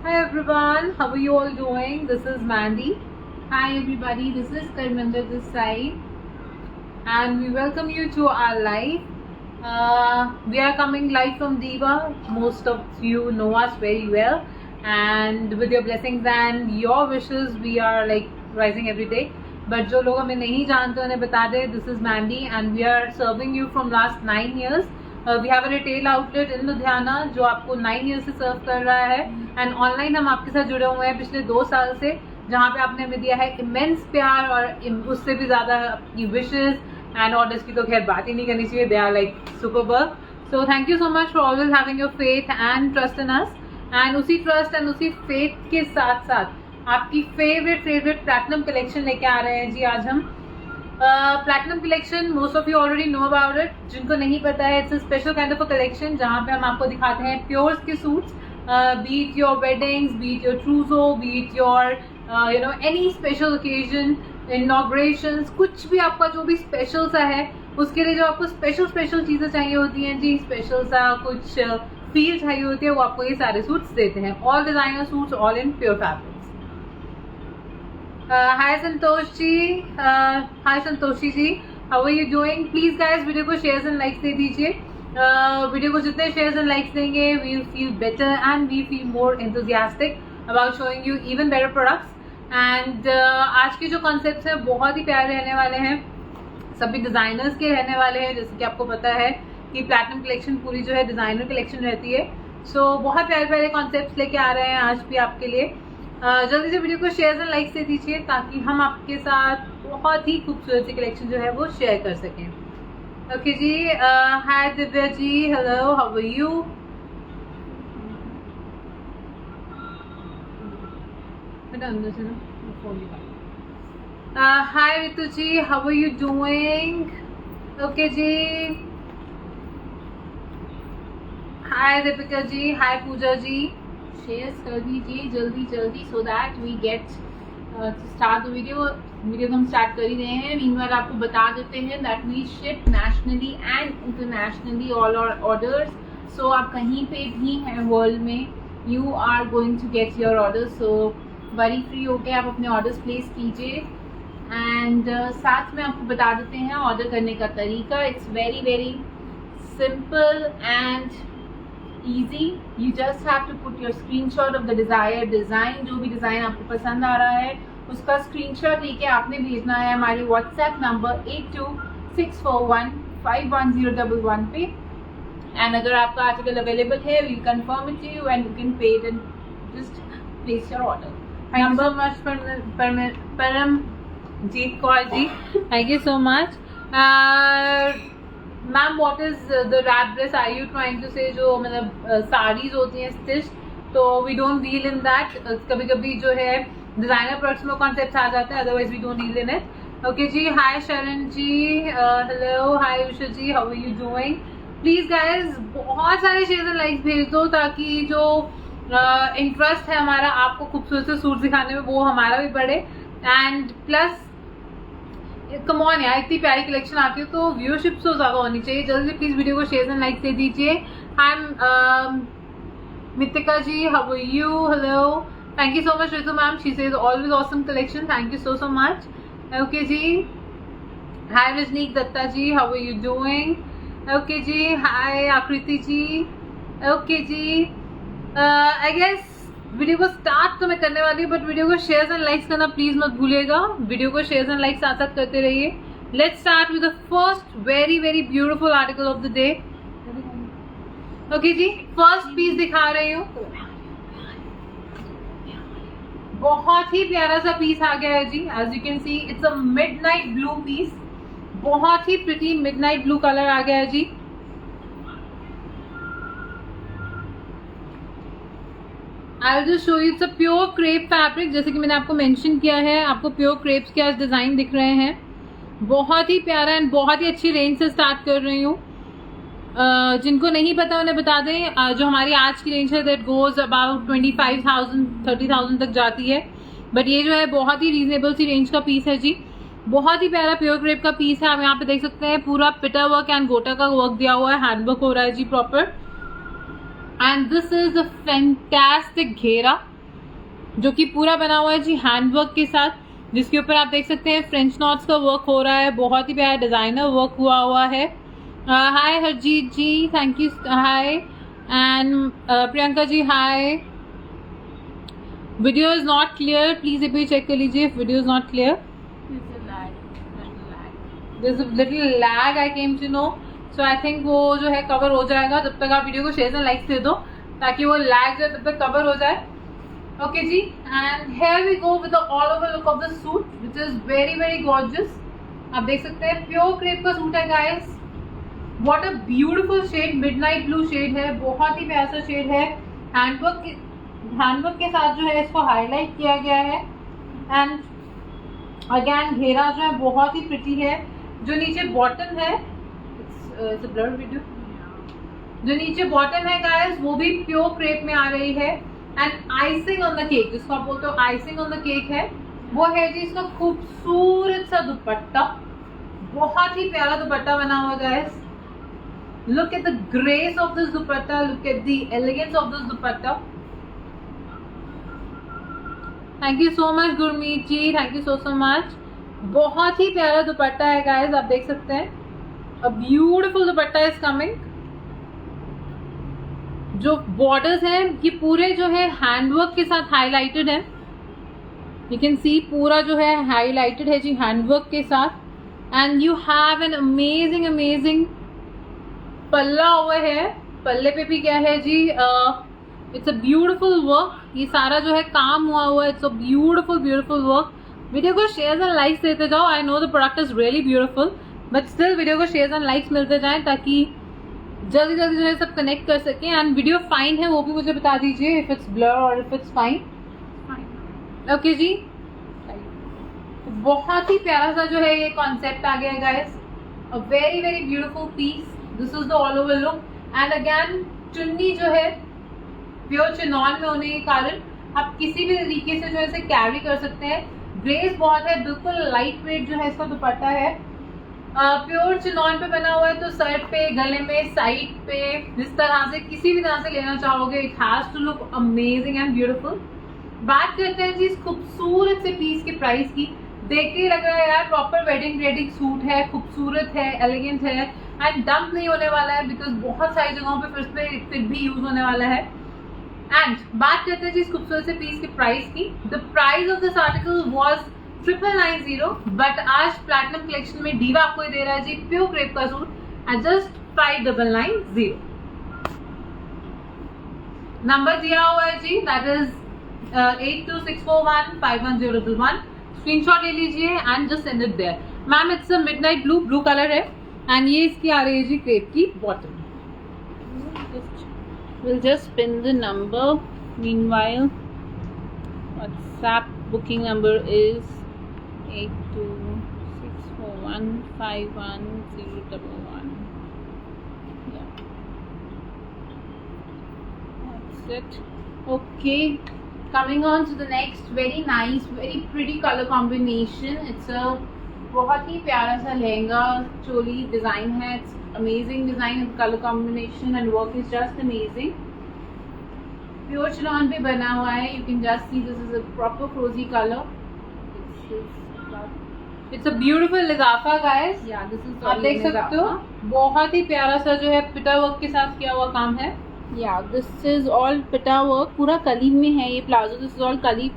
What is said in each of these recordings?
Hi everyone, how are you all doing? This is Mandy. Hi everybody, this is Karminder this side. And we welcome you to our live. We are coming live from Diva. Most of you know us very well, and with your blessings and your wishes, we are like rising every day. But जो लोग हमें नहीं जानते उन्हें बता दें, this is Mandy and we are serving you from last 9 years. We have a retail outlet in Ludhiana जो आपको 9 years से सर्व कर रहा है, and online हम आपके साथ जुड़े हुए हैं पिछले 2 साल से, जहाँ पे आपने हमें दिया है इमेंस प्यार और उससे भी ज़्यादा आपकी विशेस एंड ऑर्डर्स की तो खैर बात ही नहीं करनी चाहिए. They are like superb. So thank you so much for always having your faith and trust in us. And उसी ट्रस्ट एंड उसी फेथ के साथ साथ आपकी फेवरेट प्लैटिनम कलेक्शन लेके आ रहे हैं जी आज हम. Platinum collection most of you already know about it. जिनको नहीं पता है, it's a special kind of a collection जहाँ पे हम आपको दिखाते हैं प्योर्स के suits. Beat your weddings, beat your trousseau, beat your any special occasion, inaugurations, कुछ भी आपका जो भी स्पेशल सा है उसके लिए जो आपको स्पेशल चीज़ें चाहिए होती हैं जी, स्पेशल सा कुछ फील चाहिए होती है, वो आपको ये सारे सूट्स देते हैं. All designer suits, all in pure fabrics. Hi Santosh ji, hi Santoshi ji, how are you doing? Please guys video को शेयर्स एंड लाइक्स दे दीजिए. वीडियो को जितने शेयर्स एंड लाइक्स देंगे we feel better and we feel more enthusiastic about showing you even better products. And आज के जो concepts हैं बहुत ही प्यारे रहने वाले हैं, सभी डिजाइनर्स के रहने वाले हैं. जैसे कि आपको पता है कि प्लैटिनम कलेक्शन पूरी जो है डिजाइनर कलेक्शन रहती है. सो बहुत प्यारे कॉन्सेप्ट्स लेके आ रहे हैं आज भी आपके लिए. जल्दी से वीडियो को शेयर एंड लाइक से दीजिए ताकि हम आपके साथ बहुत ही खूबसूरत सी कलेक्शन जो है वो शेयर कर सकें. Okay ji, hi Divya ji, hello, how are you? Hi Ritu ji, how are you doing? Okay ji, hi Deepika ji, hi Pooja ji. Shares कर दीजिए जल्दी so that we get start the video. Video हम स्टार्ट कर ही रहे हैं. मीनवाइल आपको बता देते हैं that we ship nationally and internationally all our orders. So आप कहीं पे भी हैं वर्ल्ड में, you are going to get your orders. So worry free होके आप अपने ऑर्डर्स प्लेस कीजिए. एंड साथ में आपको बता देते हैं ऑर्डर करने का तरीका. It's very simple and easy. You just have to put your screenshot of the desired design. जो भी डिज़ाइन आपको पसंद आ रहा है उसका स्क्रीनशॉट लेके आपने भेजना है हमारे व्हाट्सएप नंबर 8264151011 पे. एंड अगर आपका आर्टिकल अवेलेबल है we confirm it to you and you can pay it and just place your order. Thank you so much Paramjeet Kaur ji, thank you so much. Ma'am what is the wrap dress are you trying to say? जो मतलब साड़ीज होती हैं stitch, तो we don't deal in that. कभी कभी जो है designer products में कॉन्सेप्ट आ जाते हैं, otherwise we don't deal in it. Okay ji, hi Sharan ji, hello, hi Usha ji, how are you doing? Please guys बहुत सारे शेयर एंड लाइक्स भेज दो ताकि जो इंटरेस्ट है हमारा आपको खूबसूरत से सूट दिखाने में वो हमारा भी बढ़े. एंड प्लस कम ऑन यार, इतनी प्यारी कलेक्शन आती है तो व्यूअरशिप तो ज़्यादा होनी चाहिए. जल्दी से प्लीज़ वीडियो को शेयर एंड लाइक दे दीजिए. I am Mitika ji, how are you? Hello, thank you so much Ritu ma'am, she says always awesome collection, thank you so much. Okay ji, hi Rajnik Dutta ji, how are you doing? Okay ji, hi Akriti ji. Okay ji, I guess video को start तो मैं करने वाली हूँ, but video को share and likes करना please मत भूलिएगा. वीडियो को शेयर एंड लाइक्स साथ साथ करते रहिए. Let's start with the first very beautiful article of the day. Okay जी, फर्स्ट पीस दिखा रही हूँ. बहुत ही प्यारा सा पीस आ गया है जी. As you can see it's a midnight blue piece. बहुत ही प्रिटी मिडनाइट ब्लू कलर आ गया है जी. I will just show you, it's a pure crepe fabric. जैसे कि मैंने आपको मेंशन किया है, आपको प्योर क्रेप्स के आज डिजाइन दिख रहे हैं. बहुत ही प्यारा एंड बहुत ही अच्छी रेंज से स्टार्ट कर रही हूँ. जिनको नहीं पता उन्हें बता दें, जो हमारी आज की रेंज है दैट गोज अबाउट 25,000 30,000 तक जाती है. बट ये जो है बहुत ही रीजनेबल सी रेंज का पीस है जी. बहुत ही प्यारा प्योर क्रेप का पीस है. आप यहाँ पे देख सकते हैं पूरा पिटा वर्क एंड गोटा का वर्क दिया हुआ है, हैंडवर्क हो रहा है ji proper. And this is a fantastic घेरा. जो कि पूरा बना हुआ है जी हैंडवर्क के साथ, जिसके ऊपर आप देख सकते हैं फ्रेंच नॉट्स का वर्क हो रहा है, बहुत ही प्यारा डिजाइनर वर्क हुआ है। Hi Harjeet ji, thank you. Hi and Priyanka ji, hi. Video is not clear, please एक बार चेक कर लीजिए if video is not clear. There's a little lag I came to know, so I think वो जो है कवर हो जाएगा। जब तक आप वीडियो को शेयर एंड लाइक्स दे दो ताकि वो लैग जो तब तक कवर हो जाए। ओके जी, and here we go with the all over look of the suit which is very very gorgeous। आप देख सकते हैं प्योर क्रेप का सूट है guys. What a beautiful shade, midnight blue shade है, बहुत ही प्यारा सा शेड है। हैंडवर्क के साथ जो है इसको हाईलाइट किया गया है एंड अगेन घेरा जो है बहुत ही प्रिटी है। जो नीचे बॉटम है, ब्लर वीडियो, जो नीचे बॉटम है गाइस वो भी प्योर क्रेप में आ रही है and icing on the cake, जिसको आप बोलते हो आइसिंग ऑन द केक है, वो है जी इसका खूबसूरत सा दुपट्टा। बहुत ही प्यारा दुपट्टा बना हुआ guys. Look at the grace of this dupatta, look at the elegance of this dupatta. Thank you so much Gurmeet ji, thank you so much. बहुत ही प्यारा दुपट्टा है गाइस, आप देख सकते हैं। A beautiful dupatta is coming. जो बॉर्डर्स हैं ये पूरे जो है हैंडवर्क के साथ हाईलाइटेड है। यू कैन सी पूरा जो है हाईलाइटेड है जी हैंडवर्क के साथ and you have an amazing amazing पल्ला हुआ है। पल्ले पे भी क्या है जी, इट्स अ ब्यूटीफुल वर्क। ये सारा जो है काम हुआ है, it's a beautiful beautiful work. Video को शेयर एंड लाइक्स देते जाओ। I know the product is really beautiful but still video को शेयर एंड लाइक्स मिलते जाएं ताकि जल्दी जल्दी जो है सब कनेक्ट कर सकें। एंड वीडियो फाइन है वो भी मुझे बता दीजिए, इफ इट्स ब्लर और इफ इट्स फाइन। ओके जी, बहुत ही प्यारा सा जो है ये कॉन्सेप्ट आ गया है guys. A very very beautiful piece, this is the all over look and again chunni जो है प्योर चिनॉन में होने के कारण आप किसी भी तरीके से जो है इसे कैरी कर सकते हैं। ग्रेस बहुत है, बिल्कुल लाइट वेट जो है इसका दुपट्टा है। प्योर चिनॉन पे बना हुआ है तो सर पे, गले में, साइड पे, जिस तरह से किसी भी तरह से लेना चाहोगे, it has to look amazing and beautiful. बात करते हैं जी इस खूबसूरत से पीस की प्राइस की। देख के लग रहा है यार प्रॉपर वेडिंग रेडी सूट है, खूबसूरत है, एलिगेंट है एंड डंप नहीं होने वाला है बिकॉज बहुत सारी जगहों पे फिर भी यूज होने वाला है। एंड बात करते हैं जी इस खूबसूरत से पीस की प्राइस की। The price of this article was 990, but आज प्लैटिनम कलेक्शन में डीवा आपको दे रहा है जी प्योर क्रेप का सूट एट जस्ट 5990। नंबर दिया हुआ है जी, दैट इज 8264151011। स्क्रीनशॉट ले लीजिए and just send it there. Ma'am it's a midnight blue colour है एंड ये इसकी आ रही है जी क्रेप की bottom. We'll just pin the number. Meanwhile, WhatsApp booking number is 8264151011. Yeah, that's it. Okay, coming on to the next very nice, very pretty color combination. It's a बहुत ही प्यारा सा लहंगा चोली डिजाइन है। It's amazing design and color combination and work is just amazing. Pure chinon पे बना हुआ है। You can just see this is a proper cozy color. It's a beautiful लिफाफा guys। Yeah, this is आप देख सकते हो बहुत ही प्यारा सा जो है पिटा वर्क के साथ किया हुआ काम है। Yeah, this is all पिटा वर्क, पूरा कली में है ये प्लाजो। दिस इज ऑल कली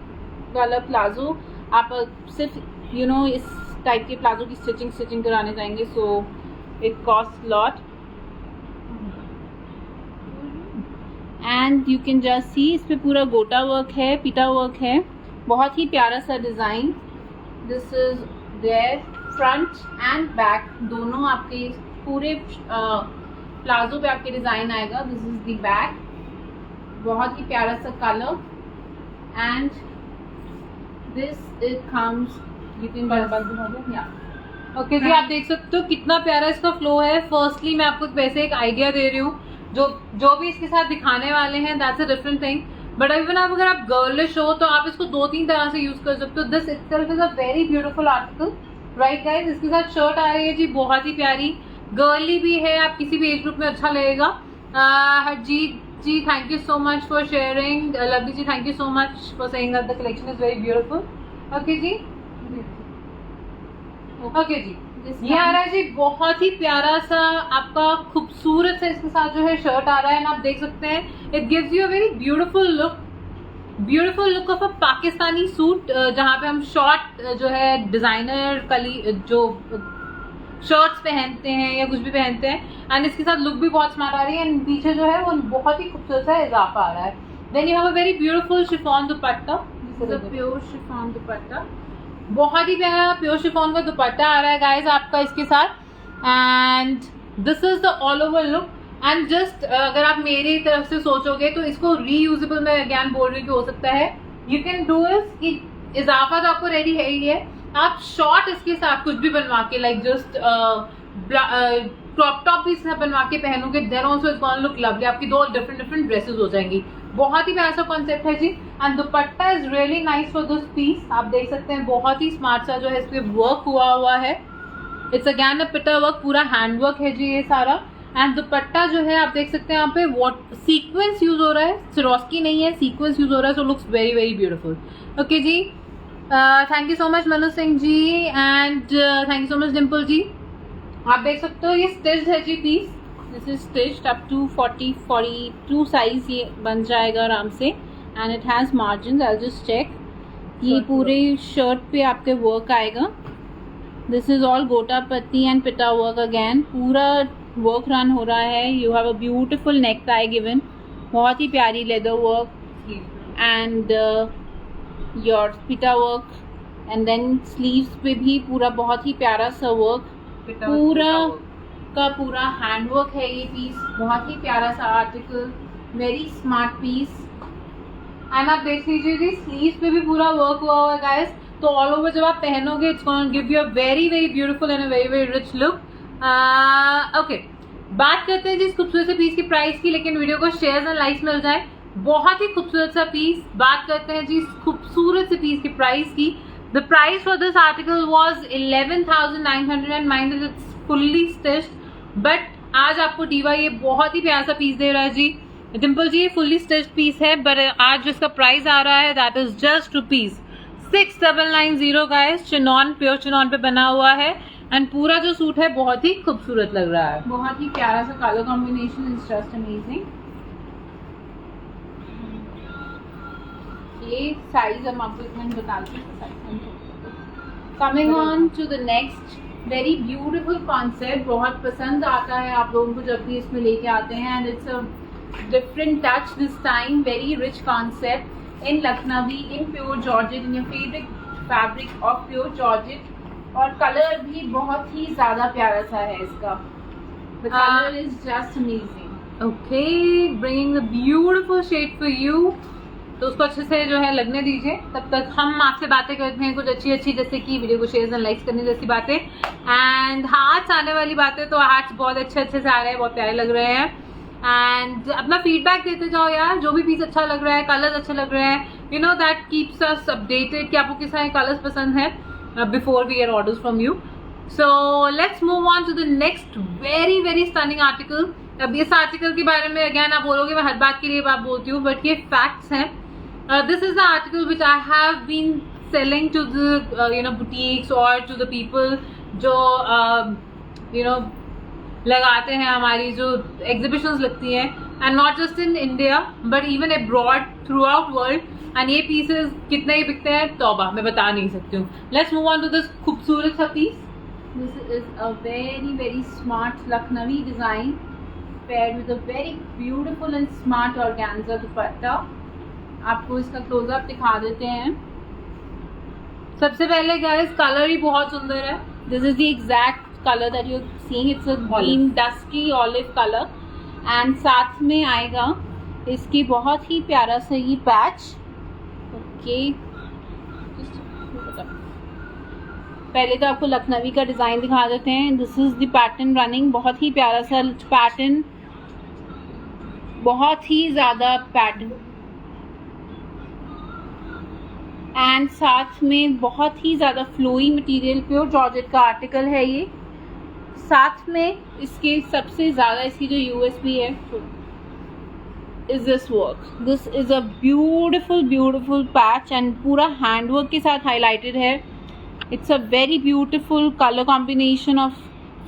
वाला प्लाजो। आप सिर्फ इस टाइप के प्लाजो की स्टिचिंग कराने जाएंगे so it cost lot and you can just सी इस पे पूरा गोटा वर्क है, पीटा वर्क है। बहुत ही प्यारा सा design. This is there front and back दोनों आपके पूरे प्लाजो पे आपके डिज़ाइन आएगा। This is the back. बहुत ही प्यारा सा colour and this it comes okay ji, आप देख सकते हो कितना प्यारा इसका फ्लो है। फर्स्टली मैं आपको वैसे एक आइडिया दे रही हूँ, जो भी इसके साथ दिखाने वाले हैं that's a different thing, but even अगर आप गर्लिश हो तो आप इसको 2-3 तरह से यूज कर सकते हो। This itself is a very beautiful article, right guys. इसके साथ शर्ट आ रही है जी बहुत ही प्यारी, गर्ली भी है, आप किसी भी एज ग्रुप में अच्छा लगेगा। हरजीत जी, thank you so much for sharing. Lovely ji, thank you so much for saying that the collection is very beautiful. Okay ji, okay जी, ये आ रहा है जी बहुत ही प्यारा सा आपका खूबसूरत सा इसके साथ जो है शर्ट आ रहा है, आप देख सकते हैं. It gives you a very beautiful look of a Pakistani suit, जहाँ पे हम शॉर्ट जो है डिजाइनर कली जो शर्ट्स पहनते हैं या कुछ भी पहनते हैं, एंड इसके साथ लुक भी बहुत स्मार्ट आ रही है. एंड पीछे जो है वो बहुत ही खूबसूरत सा इजाफा आ रहा है. Then you have a very beautiful chiffon dupatta, pure chiffon dupatta, बहुत ही प्यारा प्योर शिफॉन का दुपट्टा आ रहा है गाइस आपका इसके साथ. And this is the all over look. And just अगर आप मेरी तरफ से सोचोगे तो इसको रीयूजेबल मैं अगेन बोल रही हूँ कि हो सकता है. यू कैन डू इस इजाफा तो आपको रेडी है ही है, आप शॉर्ट इसके साथ कुछ भी बनवा के लाइक जस्ट क्रॉप टॉप भी बनवा के पहनोगे, then also it's gonna look lovely. आपकी दो डिफरेंट ड्रेसेस हो जाएंगी. बहुत ही प्यारा सा कॉन्सेप्ट है ji. And dupatta is really nice for this piece. आप देख सकते हैं बहुत ही स्मार्ट सा जो है इस पे वर्क हुआ है. इट्स अगेन अ पिटा वर्क, पूरा हैंड वर्क है जी ये सारा. एंड दुपट्टा जो है आप देख सकते हैं यहाँ पे वॉट सीक्वेंस यूज हो रहा है, सिरोस्की नहीं है, सीक्वेंस यूज हो रहा है. So looks very very beautiful. Okay ji, thank you so much Manu Singh ji, and thank you so much Dimple ji. आप देख सकते हो ये स्टिच्ड है ji piece. This is stitched up to 42 size ये बन जाएगा आराम से. And it has margin, I just check. ये पूरे शर्ट पे आपके वर्क आएगा. दिस इज ऑल गोटा पत्ती एंड पिटा वर्क अगेन. पूरा वर्क रन हो रहा है. You have a beautiful neck tie given, बहुत ही प्यारी लेदर वर्क, एंड योर पिटा वर्क. एंड देन स्लीव्स पे भी पूरा बहुत ही प्यारा सा वर्क, पूरा का पूरा हैंड वर्क है ये पीस. बहुत ही प्यारा सा article, very smart piece. And आप देख लीजिए जी स्लीव्स पे भी पूरा वर्क हुआ है गाइस. तो ऑल ओवर जब आप पहनोगे it's gonna give you a very very beautiful and a very very rich look. Okay, बात करते हैं जी इस खूबसूरत से पीस की प्राइस की, लेकिन वीडियो को शेयर एंड लाइक्स मिल जाए. बहुत ही खूबसूरत सा पीस. बात करते हैं जी इस खूबसूरत से पीस की प्राइस की. The price for this article was 11,900 and mind it's fully stitched. But आज आपको डीवा ये बहुत ही प्यारा सा पीस दे रहा है जी. डिम्पल जी ये फुल्ली स्टिच्ड पीस है, बट आज जिसका प्राइस आ रहा है that is just ₹6990 guys. Chinon, pure chinon पे बना हुआ है. एंड पूरा जो सूट है बहुत ही खूबसूरत लग रहा है. बहुत ही प्यारा सा colour combination is just amazing. ये साइज हम आपको इतना बता दें. Coming on to the next very beautiful concept. बहुत पसंद आता है आप लोगों को जब भी इसमें लेके आते हैं. And it's a different touch this time. Very rich concept in Lucknowi, in pure georgette, in your favourite fabric of pure georgette. और कलर भी बहुत ही ज्यादा प्यारा सा है इसका. The colour is just amazing. Okay, bringing the beautiful shade for you. तो उसको अच्छे से जो है लगने दीजिए. तब तक हम आपसे बातें करते हैं कुछ अच्छी अच्छी, जैसे कि वीडियो को शेयर एंड लाइक्स करने जैसी बातें. एंड हार्ट्स आने वाली बातें, तो हार्ट्स बहुत अच्छे से आ रहे हैं, बहुत प्यारे लग रहे हैं. एंड अपना फीडबैक देते जाओ यार. जो भी पीस अच्छा लग रहा है, कलर्स अच्छे लग रहे हैं, you know that keeps us updated कि आपको किस तरह के कलर्स पसंद है before we get orders from you. So let's move on to the next very very stunning article. अब इस आर्टिकल के बारे में अगेन आप बोलोगे मैं हर बात के लिए बात बोलती हूँ, बट ये फैक्ट्स हैं. This is the article which I have been selling to the boutiques or to the people जो लगाते हैं हमारी जो exhibitions लगती हैं, and not just in India but even abroad throughout world. and ये pieces कितने ही बिकते हैं तौबा मैं बता नहीं सकती हूँ. Let's move on to this खूबसूरत सा piece. This is a very very smart Lucknowi design paired with a very beautiful and smart organza dupatta. आपको इसका क्लोजअप दिखा देते हैं. सबसे पहले गाइस कलर ही बहुत सुंदर है. This is the exact colour that you are seeing. It's a green dusky olive colour. And साथ में आएगा इसकी बहुत ही प्यारा सा ये पैच. ओके, पहले तो आपको लखनवी का डिजाइन दिखा देते हैं. This is the pattern running. बहुत ही प्यारा सा पैटर्न, बहुत ही ज्यादा पैटर्न. एंड साथ में बहुत ही ज़्यादा फ्लोई मटेरियल, प्योर जॉर्जेट का आर्टिकल है ये. साथ में इसके सबसे ज़्यादा इसकी जो यूएसपी है, is this work. This is a beautiful patch and पूरा hand work के साथ highlighted है. It's a very beautiful color combination of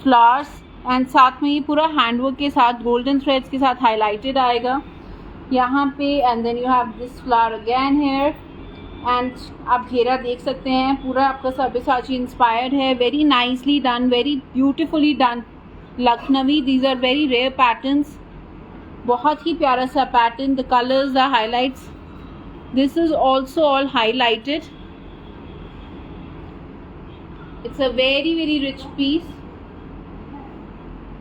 flowers and साथ में ये पूरा hand work के साथ golden threads के साथ highlighted आएगा यहाँ पे. And then you have this flower again here and आप घेरा देख सकते हैं पूरा आपका सब्यसाची इंस्पायर्ड है. Very nicely done, very beautifully done. Lucknowi, these are very rare patterns. बहुत ही प्यारा सा pattern. The colours, the highlights, this is also all highlighted. It's a very rich piece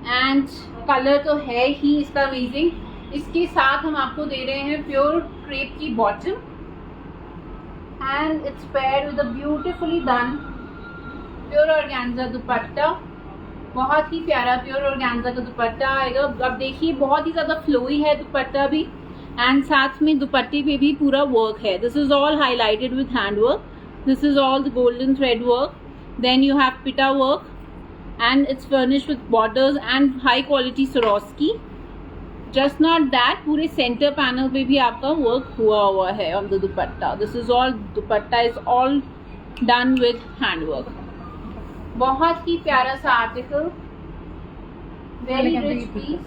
and colour तो है ही इसका अमेजिंग. इसके साथ हम आपको दे रहे हैं प्योर क्रेप की bottom and it's paired with a beautifully done pure organza दुपट्टा. बहुत ही प्यारा प्योर ऑर्गेन्जा का दुपट्टा आएगा. अब देखिए बहुत ही ज़्यादा फ्लोई है दुपट्टा भी एंड साथ में दुपट्टे पे भी पूरा वर्क है. This is all highlighted with hand work. This is all the golden thread work. Then you have pitta work and it's furnished with borders and high quality Swarovski. Just not that, पूरे centre panel पे भी आपका work हुआ है on the dupatta. This is all dupatta is all done with hand work. बहुत ही प्यारा सा article, very rich piece.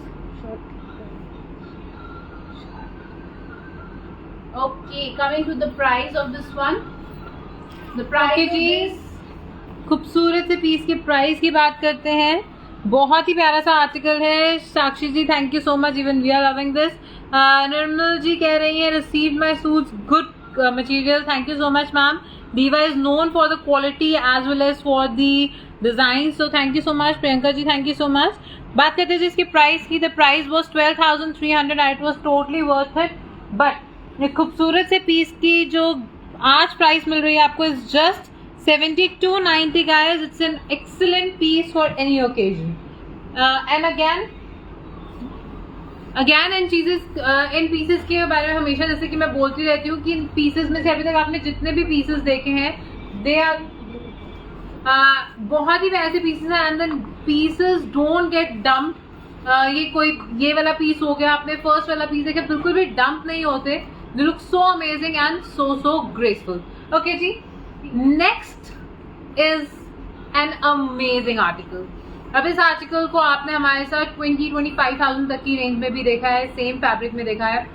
Okay, coming to the price of this one. The price is खूबसूरत से पीस के प्राइस की बात करते हैं. बहुत ही प्यारा सा आर्टिकल है. Sakshi ji thank you so much, even we are loving this. Nirmal ji कह रही हैं receive my suits, good material. Thank you so much ma'am. Diva is known for the quality as well as for the design, so thank you so much. Priyanka ji thank you so much. बात करते हैं जिसकी price की. The price was 12,300 and it was totally worth it. But एक खूबसूरत से piece की जो आज प्राइस मिल रही है आपको is just 7290 guys. It's an excellent piece for any occasion. And again in pieces के बारे में हमेशा जैसे कि मैं बोलती रहती हूँ कि इन पीसेस में से अभी तक आपने जितने भी पीसेस देखे हैं दे आर बहुत ही वैसे पीसेस हैं and then pieces don't get dump. ये वाला पीस हो गया, आपने फर्स्ट वाला पीस देखा, बिल्कुल भी डंप नहीं होते. They look so amazing and so graceful. Okay जी, next is an amazing article. अब इस आर्टिकल को आपने हमारे साथ 20-25,000 तक की रेंज में भी देखा है, सेम फैब्रिक में देखा है,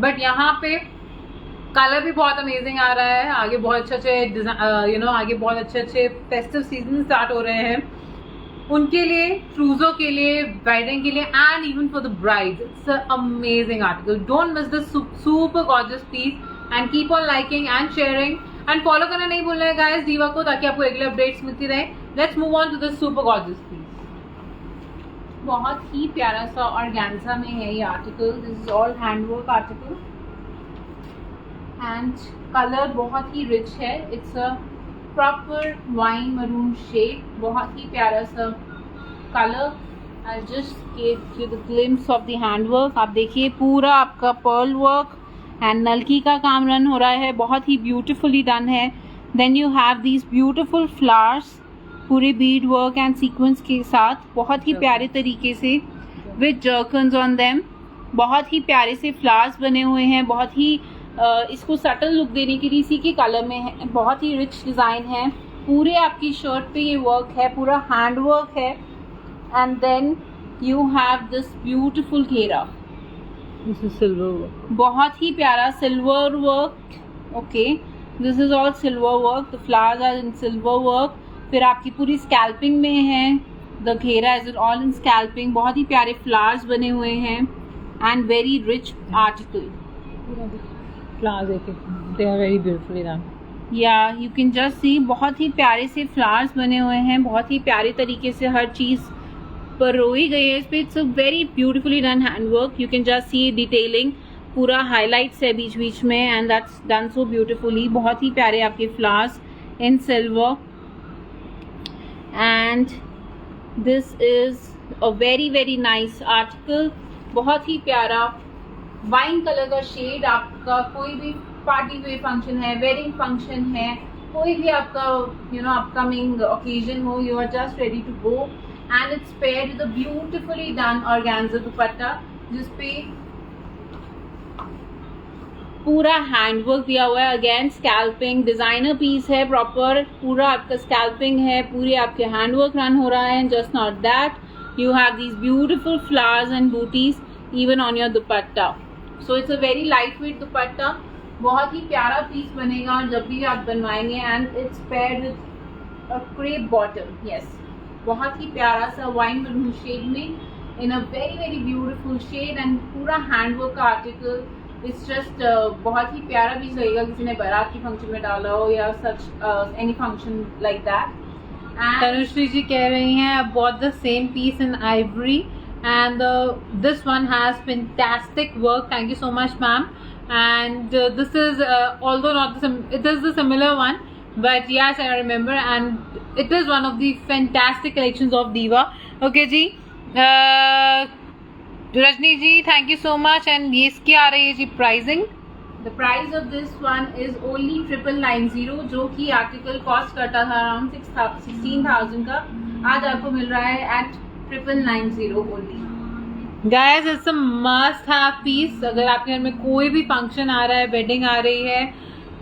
बट यहाँ पे कलर भी बहुत अमेजिंग आ रहा है. आगे बहुत अच्छे फेस्टिव सीजन स्टार्ट हो रहे हैं उनके लिए, ट्रूजो के लिए, वेडिंग के लिए and even for the brides. It's a amazing article. Don't miss this super gorgeous piece and keep on liking and sharing and follow करना नहीं भूलना है गाइस दीवा को, ताकि आपको रेगुलर अपडेट्स मिलती रहे. Let's move on to this super gorgeous piece. बहुत ही प्यारा सा ऑर्गेन्जा में है ये article. This is all handwork article and colour बहुत ही रिच है. It's a proper wine maroon shade. बहुत ही प्यारा सा colour. I just give you the glimpse of the handwork. आप देखिए पूरा आपका पर्ल वर्क एंड नलकी का काम रन हो रहा है. बहुत ही ब्यूटिफुली डन है. Then you have these beautiful flowers पूरे बीड वर्क एंड सीक्वेंस के साथ, बहुत ही प्यारे तरीके से विद जर्कन्स ऑन देम. बहुत ही प्यारे से फ्लावर्स बने हुए हैं. बहुत ही इसको सटल लुक देने के लिए इसी के कलर में है. बहुत ही रिच डिज़ाइन है. पूरे आपकी शर्ट पे ये वर्क है, पूरा हैंड वर्क है. And then you have this beautiful घेरा. This is silver work. बहुत ही प्यारा silver work. Okay, this is all silver work. The flowers are in silver work. फिर आपकी पूरी स्कैल्पिंग में है. द घेरा इज ऑल इन स्कैल्पिंग. बहुत ही प्यारे फ्लावर्स बने हुए हैं and very rich article. Flowers देखिए, they are very beautifully done. Yeah you can just see बहुत ही प्यारे से फ्लावर्स बने हुए हैं. बहुत ही प्यारे तरीके से हर चीज़ पर रोई गई है इस पर. It's a very beautifully done handwork. You can just C detailing. पूरा हाईलाइट्स है बीच बीच में and that's done so beautifully. बहुत ही प्यारे आपके flowers in silver. And this is a very nice article. बहुत ही प्यारा वाइन कलर का शेड. आपका कोई भी पार्टी वेयर फंक्शन है, वेडिंग फंक्शन है, कोई भी आपका अपकमिंग ओकेजन हो, you are just ready to go and it's paired with a beautifully done organza dupatta जिसपे पूरा हैंडवर्क दिया हुआ है, अगेन स्कैल्पिंग, डिजाइनर पीस है प्रॉपर, पूरा आपका स्कैल्पिंग है, पूरे आपके हैंडवर्क रन हो रहा है. Just not that, you have these beautiful flowers and booties even on your dupatta. So it's a very lightweight dupatta. बहुत ही प्यारा पीस बनेगा जब भी आप बनवाएंगे. And it's paired with a crepe bottom. Yes, बहुत ही प्यारा सा वाइन मरून शेड में in a very very beautiful shade. And पूरा हैंडवर्क का आर्टिकल. इट्स जस्ट बहुत ही प्यारा पीस लगेगा किसी ने बारात के फंक्शन में डाला हो या such any function like that. Tanushree ji कह रही हैं I bought the same piece in ivory and this one has fantastic work. Thank you so much, ma'am. And this is although not it is the similar one, but yes, I remember, and it is one of the fantastic collections of Diva. Okay ji, Rajni ji thank you so much. And ये इसकी आ रही है जी pricing. The price of this one is only 990, जो कि article cost करता था around 16,000 का. आज आपको मिल रहा है at 990 only. Guys, it's a must have piece. अगर आपके घर में कोई भी फंक्शन आ रहा है, वेडिंग आ रही है,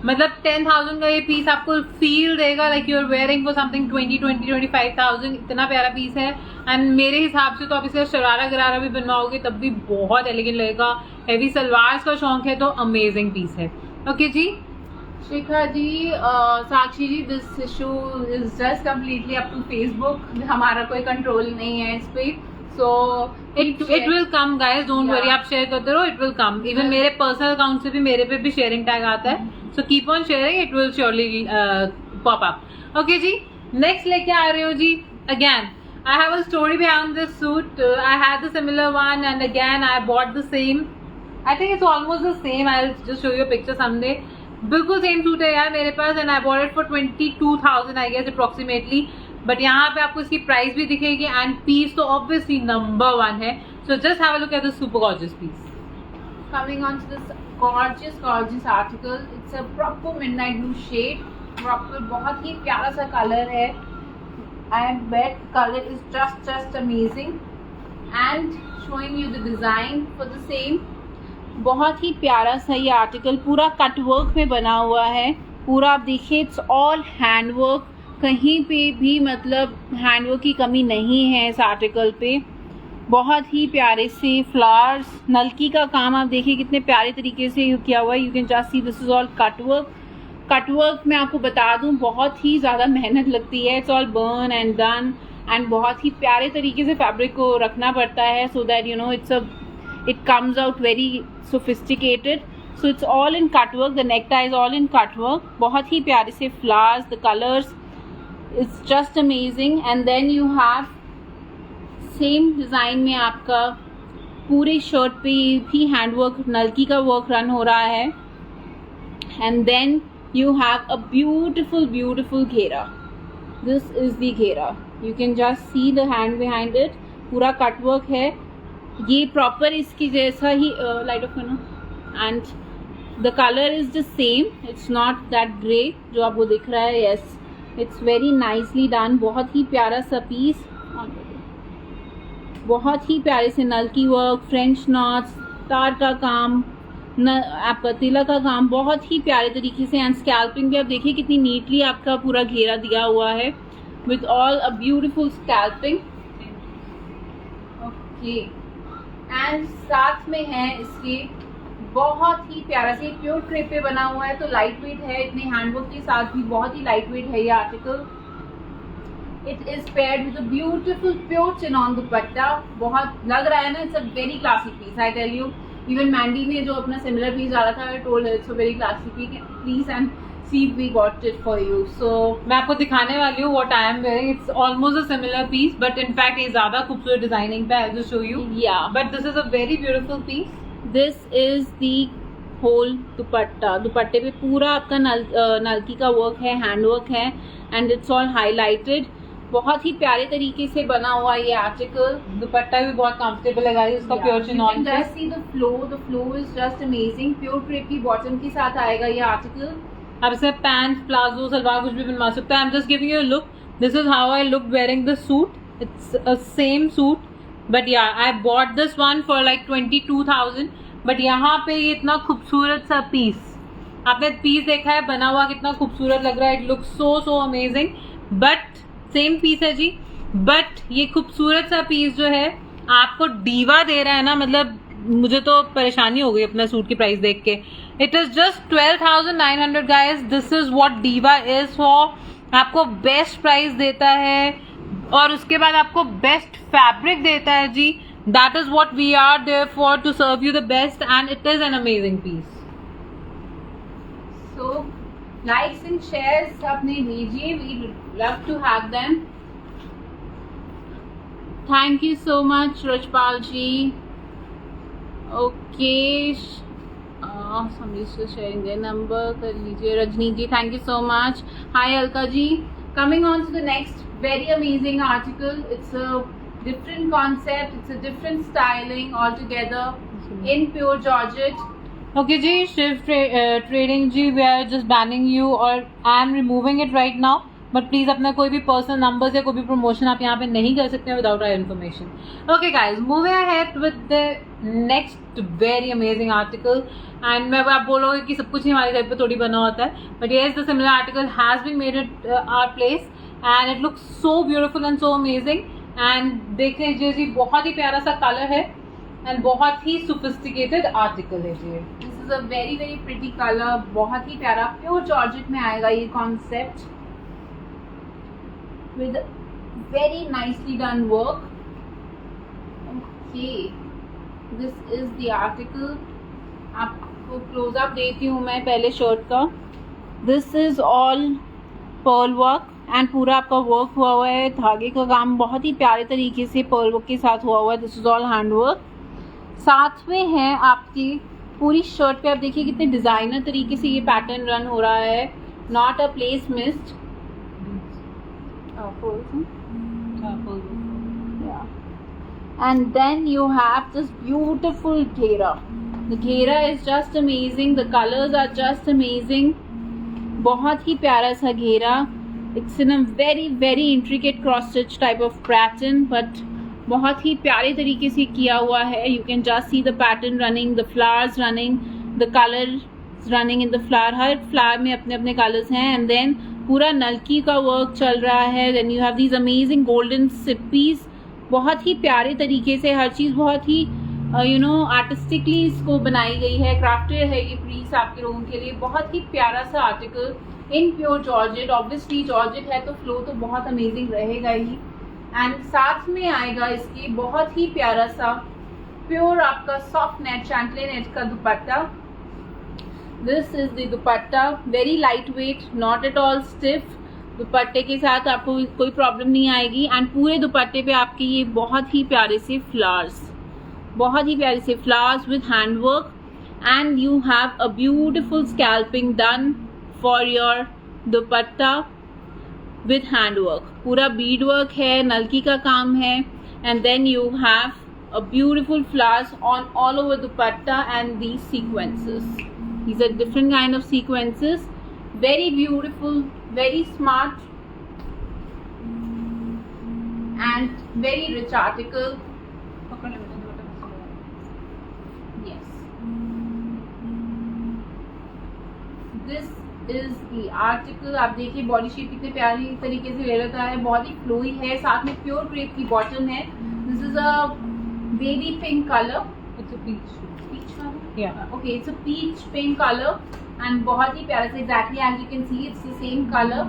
मतलब 10,000 का ये पीस आपको फील देगा like you are wearing for something 25,000. इतना प्यारा पीस है. एंड मेरे हिसाब से तो आप इसे शरारा गरारा भी बनवाओगे तब भी बहुत एलिगेंट लगेगा. हैवी सलवार का शौक है तो अमेजिंग पीस है. ओके जी, Shikha ji, Sakshi ji, this issue is just completely up to Facebook. हमारा कोई कंट्रोल नहीं है इस पे. So it will come guys, don't worry. आप शेयर करते रहो, इट विल कम. इवन मेरे पर्सनल अकाउंट से भी मेरे पे भी शेयरिंग टैग आता है. So keep on sharing, it will surely pop up. Okay जी, नेक्स्ट लेके आ रहे हो ji. Again I have a story behind this suit. I had the similar one and again I bought the same. I think it's almost the same. I'll just show you a picture someday. बिल्कुल same suit है यार मेरे पास. And I bought it for 22,000 I guess approximately. But यहाँ पे आपको इसकी price भी दिखेगी. एंड पीस तो ऑब्वियसली नंबर 1 है. So just have a look at the super gorgeous piece. Coming on to this gorgeous article. It's a proper midnight blue shade. Proper बहुत ही प्यारा सा कलर है. And that color is just amazing. And showing you the design for the same. बहुत ही प्यारा सा ये आर्टिकल पूरा कट वर्क में बना हुआ है. पूरा आप देखिए, इट्स ऑल हैंड वर्क. कहीं पे भी मतलब हैंडवर्क की कमी नहीं है इस आर्टिकल पे. बहुत ही प्यारे से फ्लावर्स, नलकी का काम आप देखिए कितने प्यारे तरीके से किया हुआ है. You can just see this is all cut work. Cut work में आपको बता दूं बहुत ही ज़्यादा मेहनत लगती है. It's all burn and done. And बहुत ही प्यारे तरीके से फैब्रिक को रखना पड़ता है so that you know it comes out very sophisticated. So it's all in cut work. The necktie is all in cut work. बहुत ही प्यारे से flowers, the colors, it's just amazing. And then you have same design में आपका पूरे shirt पे भी hand work, नलकी का वर्क रन हो रहा है. And then you have a beautiful घेरा. This is the घेरा. You can just see the hand behind it. पूरा कट वर्क है. ये प्रॉपर इसकी जैसा ही लाइट ऑफ करना. And the colour is the same. It's not that grey जो आपको दिख रहा है. Yes, it's very nicely done. बहुत ही प्यारा सा पीस. बहुत ही प्यारे से नलकी वर्क, फ्रेंच नॉट्स, तार का काम, आपका तिलक का काम बहुत ही प्यारे तरीके से. एंड स्कैल्पिंग भी आप देखिए कितनी नीटली आपका पूरा घेरा दिया हुआ है with all a beautiful scalloping. Okay. And साथ में है इसके बहुत ही प्यारा से प्योर क्रेप पे बना हुआ है. तो लाइट वेट है, इतने हैंडवर्क के साथ भी बहुत ही लाइट वेट है ये article. It is paired with a beautiful pure chiffon dupatta. बहुत लग रहा है ना, it's a very classic piece. I tell you, even Mandy ने जो अपना सिमिलर पीस डाला था, I told it's a very classic piece and see we got it for you. So मैं आपको दिखाने वाली हूँ what I am wearing. It's almost a similar piece, but in fact ये ज़्यादा खूबसूरत डिजाइनिंग पे. I'll just show you. Yeah. But this is a very beautiful piece. This is the whole दुपट्टा. दुपट्टे पे पूरा आपका नलकी का वर्क है, हैंड वर्क है. And it's all highlighted. बहुत ही प्यारे तरीके से बना हुआ ये आर्टिकल. दुपट्टा भी बहुत कंफर्टेबल है गाइस. उसका प्योर चिनॉन है. Just see the flow is just amazing. Pure crepe की बॉटम के साथ आएगा ये आर्टिकल. आप इसे पैंट, प्लाजो, सलवार कुछ भी बनवा सकते हैं. I am just giving you a look. This is how I look wearing the suit. It's a same suit, but yeah I bought this one for like 22,000. बट यहाँ पे ये इतना खूबसूरत सा पीस, आपने पीस देखा है बना हुआ कितना खूबसूरत लग रहा है, it looks so amazing. But same piece है जी, बट ये खूबसूरत सा पीस जो है आपको डीवा दे रहा है ना, मतलब मुझे तो परेशानी हो गई अपना सूट की प्राइस देख के। It is just 12,900 guys, this is what diva is for. आपको बेस्ट प्राइस देता है और उसके बाद आपको बेस्ट फैब्रिक देता है ji. That is what we are there for, to serve you the best, and it is an amazing piece. So likes and shares अपने दीजिए, we love to have them. Thank you so much Rajpal ji. Okay, somebody is sharing their number, कर लीजिए। रजनी जी, thank you so much. Hi Alka ji. Coming on to the next very amazing article. It's a different concept, it's a different styling altogether in pure georgette. Okay ji, Shiv trading ji, we are just banning you और I am removing it right now, but please अपना कोई भी personal numbers या कोई भी promotion आप यहाँ पे नहीं कर सकते without our information. Okay guys, moving ahead with the next very amazing article. And मैं आप बोलोगे कि सब कुछ ही हमारे घर पे थोड़ी बना होता है, but yes the similar article has been made at our place and it looks so beautiful and so amazing. And देख लीजिए जी, बहुत ही प्यारा सा कलर है एंड बहुत ही सोफिस्टिकेटेड आर्टिकल है ji. This is a very very pretty colour, बहुत ही प्यारा प्योर जॉर्जेट में आएगा ये concept with very nicely done work. Okay, this is the article. आपको क्लोजअप देती हूँ मैं पहले शर्ट का। This is all pearl work एंड पूरा आपका वर्क हुआ हुआ है, धागे का काम बहुत ही प्यारे तरीके से पर्ल वर्क के साथ हुआ हुआ है। This is all hand work. साथ में है आपकी पूरी शर्ट पे, आप देखिए कितने डिजाइनर तरीके से ये पैटर्न रन हो रहा है, not a place missed. And then you have this beautiful घेरा। द घेरा is just amazing, the colours are just amazing. बहुत ही प्यारा सा घेरा। It's in a very very intricate cross stitch type of pattern, but बहुत ही प्यारे तरीके से किया हुआ है। You can just see the pattern running, the flowers running, the colours running in the flower. हर फ्लावर में अपने अपने कलर्स हैं। एंड देन पूरा नलकी का वर्क चल रहा है। Then you have these amazing golden सिप्पीज, बहुत ही प्यारे तरीके से हर चीज़ बहुत ही आर्टिस्टिकली इसको बनाई गई है, क्राफ्टेड है ये पीस आपके लोगों के लिए। बहुत ही प्यारा सा article in pure georgette. Obviously georgette है तो फ्लो तो बहुत अमेजिंग रहेगा ही। एंड साथ में आएगा इसकी बहुत ही प्यारा सा प्योर आपका सॉफ्ट नेट, चैंटले नेट का दुपट्टा। This is the dupatta, very light weight, not at all stiff. दुपट्टे के साथ आपको कोई प्रॉब्लम नहीं आएगी। एंड पूरे दुपट्टे पे आपके ये बहुत ही प्यारे से फ्लावर्स, बहुत ही प्यारे से flowers with hand work. And you have a beautiful scalloping done for your dupatta with hand work. पूरा बीड वर्क है, नलकी का काम है। And then you have a beautiful flowers on all over dupatta and these sequences. These are different kind of sequences. Very beautiful, very smart and very rich article. Yes. This is the article. आप देखिए body shape कितने प्यारी तरीके से ले रखा है, बहुत ही फ्लोई है, साथ में प्योर क्रेप की बॉटम है। This is a baby pink colour. It's a peach peach yeah okay, it's a peach pink colour and बहुत ही प्यारा सा, exactly as you can see it's the same colour.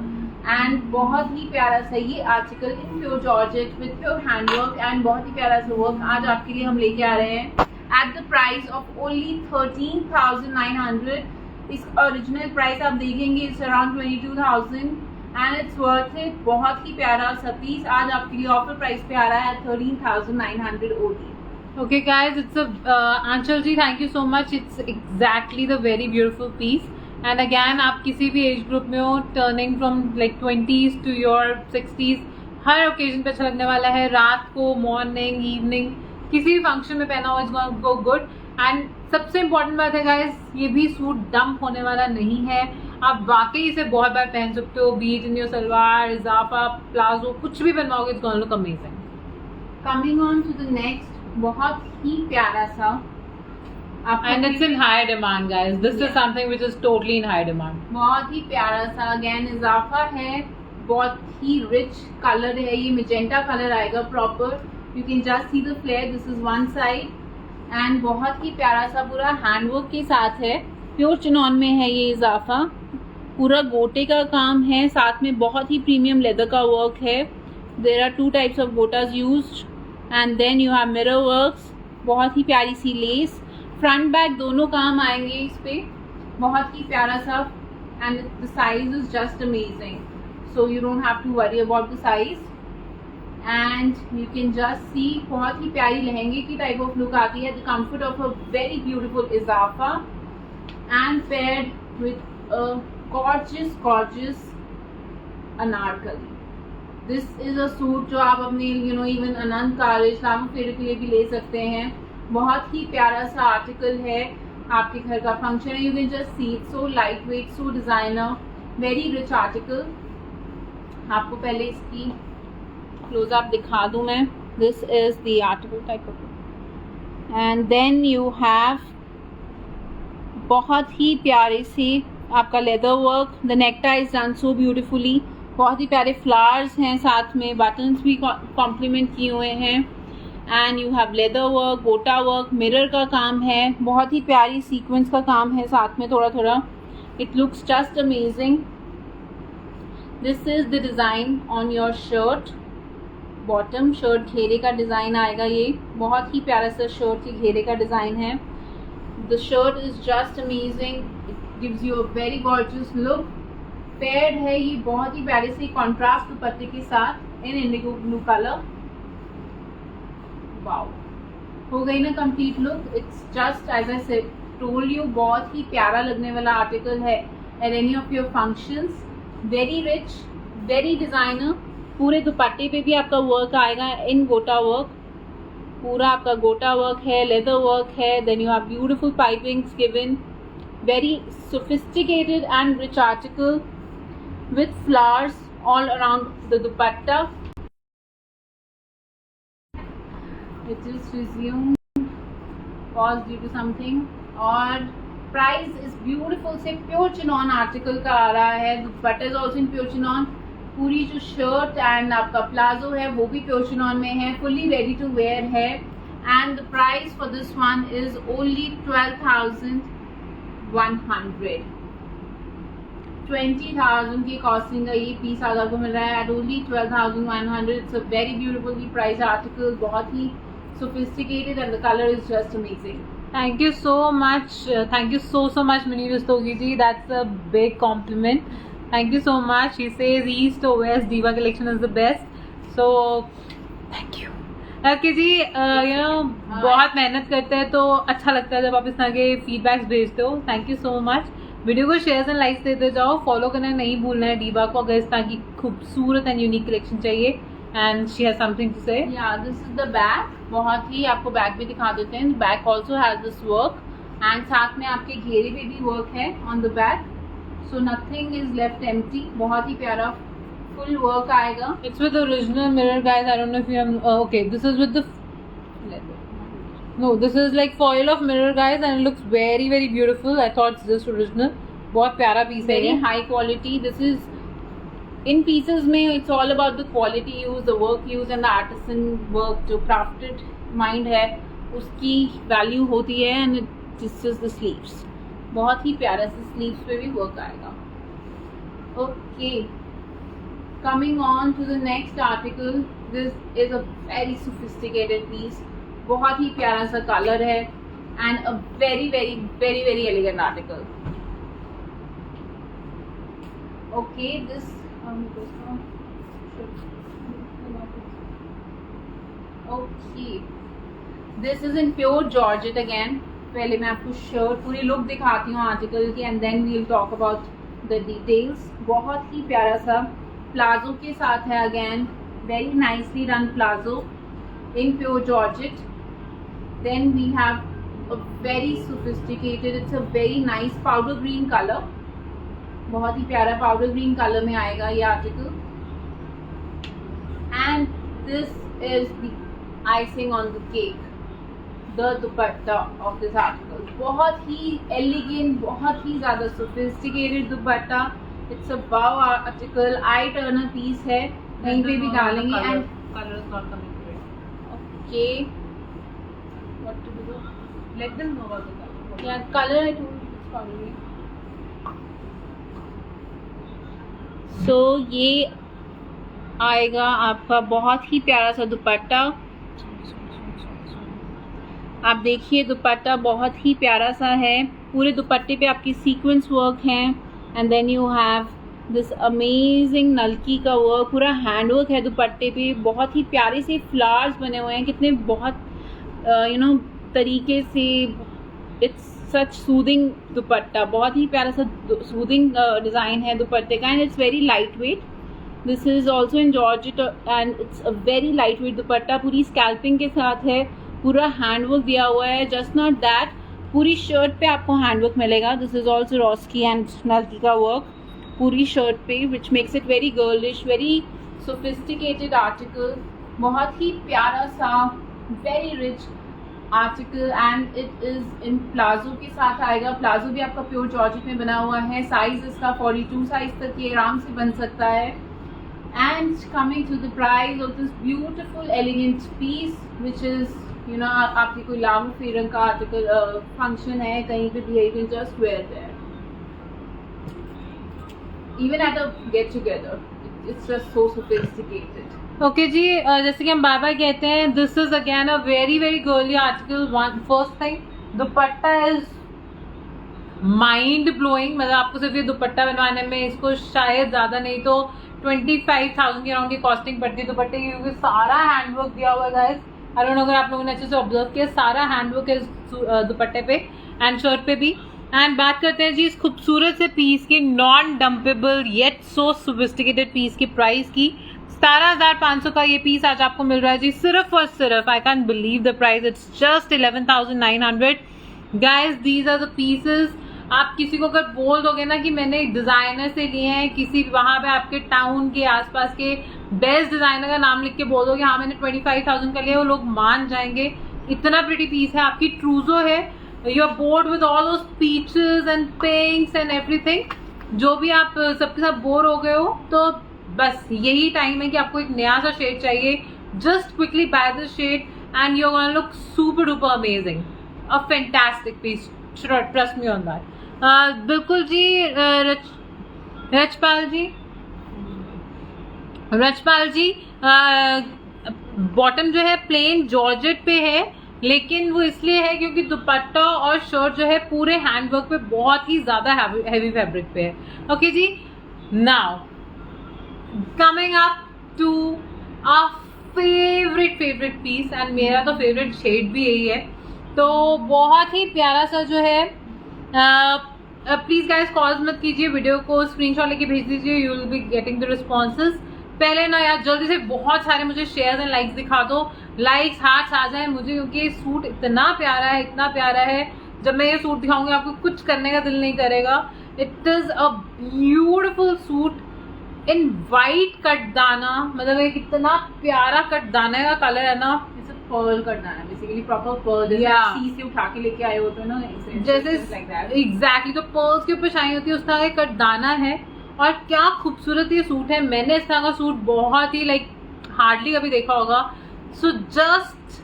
And बहुत ही प्यारा सा ये article in pure georgette with pure hand work and बहुत ही प्यारा सा वर्क आज आपके लिए हम लेके आ रहे हैं at the price of only 13,900। इस ओरिजिनल प्राइस आप देखेंगे it's around 22,000 and it's worth it. बहुत ही प्यारा सा पीस आज आपके लिए ऑफर प्राइस पे आ रहा है 13,900 only. Okay guys, it's Anchal ji, thank you so much. It's exactly the very beautiful piece. And again, आप किसी भी एज ग्रुप में हो, turning from like 20s to your 60s, her occasion पे अच्छा लगने वाला है। रात को, मॉर्निंग, इवनिंग, किसी भी फंक्शन में पहना हो, it's gonna go good. And सबसे इम्पोर्टेंट बात है गाइस, ये भी सूट डंप होने वाला नहीं है। आप वाकई इसे बहुत बार पहन सकते हो, बीट इन योर सलवार, इजाफा, प्लाजो, कुछ भी बनवाओगे, it's gonna look amazing. Coming on to the next, बहुत ही प्यारा सा And it's in high demand, guys. This is something which is totally in high demand. बहुत ही प्यारा सा अगेन इजाफा है, बहुत ही रिच कलर है, ये मिजेंटा कलर आएगा proper. You can just see the flare. This is one side and बहुत ही प्यारा सा पूरा हैंडवर्क के साथ है. प्योर चिनॉन में है ये इजाफा, पूरा गोटे का काम है, साथ में बहुत ही प्रीमियम लेदर का वर्क है. देयर आर 2 टाइप्स ऑफ गोटाज used and then you have mirror works. बहुत ही प्यारी सी लेस, फ्रंट बैक दोनों काम आएंगे इस पे. बहुत ही प्यारा सा and the size is just amazing, so you don't have to worry about the size. And you can just see बहुत ही प्यारी लहंगे की टाइप ऑफ लुक आती है. The comfort of a very beautiful इजाफा and paired with a gorgeous anarkali. This is a suit जो आप अपने इवन अनंत कार्य इस्लाम फेरे के लिए भी ले सकते हैं. बहुत ही प्यारा सा आर्टिकल है, आपके घर का फंक्शन है. You can just see it, so light weight, so designer, very rich article. आपको पहले इसकी क्लोजअप दिखा दूं मैं. This is the article type of and then you have बहुत ही प्यारे से आपका लेदर वर्क. द नेकटा इज डन सो ब्यूटिफुली. बहुत ही प्यारे फ्लावर्स हैं, साथ में बटन्स भी कॉम्प्लीमेंट किए हुए हैं. And you have leather work, गोटा वर्क, मिरर का काम है, बहुत ही प्यारी सीक्वेंस का काम है साथ में थोड़ा थोड़ा. It looks just amazing. This is the design on your shirt. Bottom shirt घेरे का डिज़ाइन आएगा ये. बहुत ही प्यारा सा शर्ट के घेरे का डिज़ाइन है. The shirt is just amazing. It gives you a very gorgeous look. Paired है ये बहुत ही प्यारे से कॉन्ट्रास्ट दुपट्टे के साथ in indigo blue colour. Wow, हो गई ना complete look. It's just as I said told you, बहुत ही प्यारा लगने वाला आर्टिकल है at any of your functions. Very rich, very designer. पूरे दुपट्टे पे भी आपका वर्क आएगा इन गोटा वर्क. पूरा आपका गोटा वर्क है, लेदर वर्क है. Then you have beautiful pipings given. Very sophisticated and rich article with flowers all around the dupatta. It just resumed, pause due to something. और प्राइस इस ब्यूटीफुल से pure chinon article का आ रहा है. दुपट्टा is also in pure chinon. पूरी जो shirt and आपका palazzo है वो भी प्योर चिनॉन में है, फुल्ली रेडी टू वेयर है. And the price for this one is only 12,100. 20,000 की कॉस्टिंग का ये पीस आज आपको मिल रहा है at only 12,100. It's a very beautifully price article, बहुत ही sophisticated and the color is just amazing. Thank you so much. Thank you so much, Munir Rastogi ji. That's a big compliment. Thank you so much. He says East or West Diva collection is the best. So thank you. Okay जी, बहुत मेहनत करते हैं तो अच्छा लगता है जब आप इस तरह के फीडबैक्स भेजते हो. Thank you so much. Video को शेयर एंड लाइक्स देते जाओ. फॉलो करना नहीं भूलना है डीवा को अगर इस तरह की खूबसूरत एंड यूनिक कलेक्शन चाहिए. And she has something to say. या दिस इज द बैग. बहुत ही आपको बैग भी दिखा देते हैं. Bag also has this work and साथ में आपके घेरे पे भी वर्क है on the bag. So nothing is left empty. बहुत ही प्यारा फुल वर्क आएगा. It's with the original mirror, guys. I don't know if you have. Okay, this is with the. No, this is like foil of mirror, guys, and it looks very, very beautiful. I thought it's just original. बहुत प्यारा piece है. Very high quality. This is in pieces में it's all about the quality use, the work use and the artisan work. जो crafted mind है उसकी value होती है. And this is the sleeves. बहुत ही प्यारा से sleeves पे भी work आएगा. Okay. Coming on to the next article, this is a very sophisticated piece. बहुत ही प्यारा सा कलर है and a very very very very elegant article. Okay, this okay, this is in pure Georgette again. पहले मैं आपको shirt पूरी look दिखाती हूँ आर्टिकल की and then we'll talk about the details. बहुत ही प्यारा सा प्लाजो के साथ है again. Very nicely run palazzo in pure georgette. Then we have a very sophisticated, it's a very nice powder green colour. बहुत ही प्यारा पाउडर ग्रीन कलर में आएगा ये article. And this is the icing on the cake. The dupatta of this article. बहुत ही elegant, बहुत ही ज्यादा sophisticated dupatta. It's a wow article, eye turner piece है, कहीं पे भी डालेंगे। And colors not coming to it. Okay, what to do? Let them know about the color. Yeah, color I told you it's probably. So ये आएगा आपका बहुत ही प्यारा सा दुपट्टा। आप देखिए दुपट्टा बहुत ही प्यारा सा है, पूरे दुपट्टे पे आपकी सीक्वेंस वर्क है। And then you have this amazing नलकी का वर्क, पूरा हैंड वर्क है दुपट्टे पे। बहुत ही प्यारे से फ्लावर्स बने हुए हैं, कितने बहुत तरीके से। इट्स सच सूदिंग दुपट्टा, बहुत ही प्यारा सा सूदिंग डिज़ाइन है दुपट्टे का। And it's very light weight. This is also in georgette and it's a very light weight दुपट्टा। पूरी स्कैल्पिंग के साथ है, पूरा हैंडवर्क दिया हुआ है। जस्ट नॉट दैट, पूरी शर्ट पे आपको हैंडवर्क मिलेगा। दिस इज ऑल्सो रॉस्की एंड नल्की का वर्क पूरी शर्ट पे, which makes it very girlish, very sophisticated article. बहुत ही प्यारा सा, very rich article. And it is in palazzo के साथ आएगा। प्लाजो भी आपका प्योर जॉर्जेट में बना हुआ है। साइज इसका 42 साइज तक ये आराम से बन सकता है। And coming to the price of this beautiful elegant piece, which is आपकी कोई लाभ फेरन का आर्टिकल फंक्शन है, कहीं पे भी, you can just wear there, even at a get together. It's just so sophisticated. Okay ji, जैसे कि हम बार बार कहते हैं, this is again a very very girly article. First thing, dupatta is mind blowing. मतलब आपको सिर्फ ये दुपट्टा बनवाने में इसको शायद ज्यादा नहीं तो 25,000 के अराउंड की कॉस्टिंग पड़ती है दुपट्टे की, क्योंकि सारा हैंडवर्क दिया हुआ है गाइस। आई डोंट नो अगर आप लोगों ने अच्छे से ऑब्जर्व किया, सारा हैंडवर्क है दुपट्टे पे एंड शर्ट पे भी। एंड बात करते हैं जी इस खूबसूरत से पीस की, non dumpable yet so sophisticated piece की प्राइस की। 17,500 का ये पीस आज आपको मिल रहा है जी, सिर्फ और सिर्फ, I can believe the price, it's just 11,900। Guys these are the pieces. आप किसी को अगर बोल दोगे ना कि मैंने डिजाइनर से लिए हैं, किसी वहां पे आपके टाउन के आसपास के बेस्ट डिजाइनर का नाम लिख के बोल दोगे हाँ मैंने 25,000 का लिया, वो लोग मान जाएंगे। इतना प्रिटी पीस है। आपकी ट्रूजो है, you are bored with all those peaches and pinks and everything. जो भी आप सबके साथ बोर हो गए हो तो बस यही टाइम है कि आपको एक नया सा शेड चाहिए। Just quickly buy this shade and you are gonna look super duper amazing. A fantastic piece, trust me on that. बिल्कुल जी। रजपाल जी, बॉटम जो है प्लेन जॉर्जेट पे है, लेकिन वो इसलिए है क्योंकि दुपट्टा और शर्ट जो है पूरे हैंडवर्क पे बहुत ही ज्यादा हैवी फैब्रिक पे है। ओके जी, now coming up to our favourite piece, and मेरा तो फेवरेट शेड भी यही है। तो बहुत ही प्यारा सा जो है, प्लीज गाइस कॉल्स मत कीजिए, वीडियो को स्क्रीनशॉट लेके भेज दीजिए, you will be getting the responses. पहले ना यार जल्दी से बहुत सारे मुझे शेयर्स एंड लाइक्स दिखा दो, लाइक्स हार्ट्स आ जाए मुझे, क्योंकि ये सूट इतना प्यारा है, इतना प्यारा है। जब मैं ये सूट दिखाऊंगी आपको कुछ करने का दिल नहीं करेगा। It is a beautiful suit in white cutdana. मतलब एक इतना प्यारा कटदाना का कलर है ना, पर्ल करना है बेसिकली, प्रॉपर पर्ल, जैसे सी से उठा के लेके आए होते हैं ना, जैसे एग्जैक्टली तो पर्ल्स के ऊपर शाइन होती है, उस तरह का कटदाना है। और क्या खूबसूरत ये सूट है। मैंने इस तरह का सूट बहुत ही हार्डली कभी देखा होगा। So just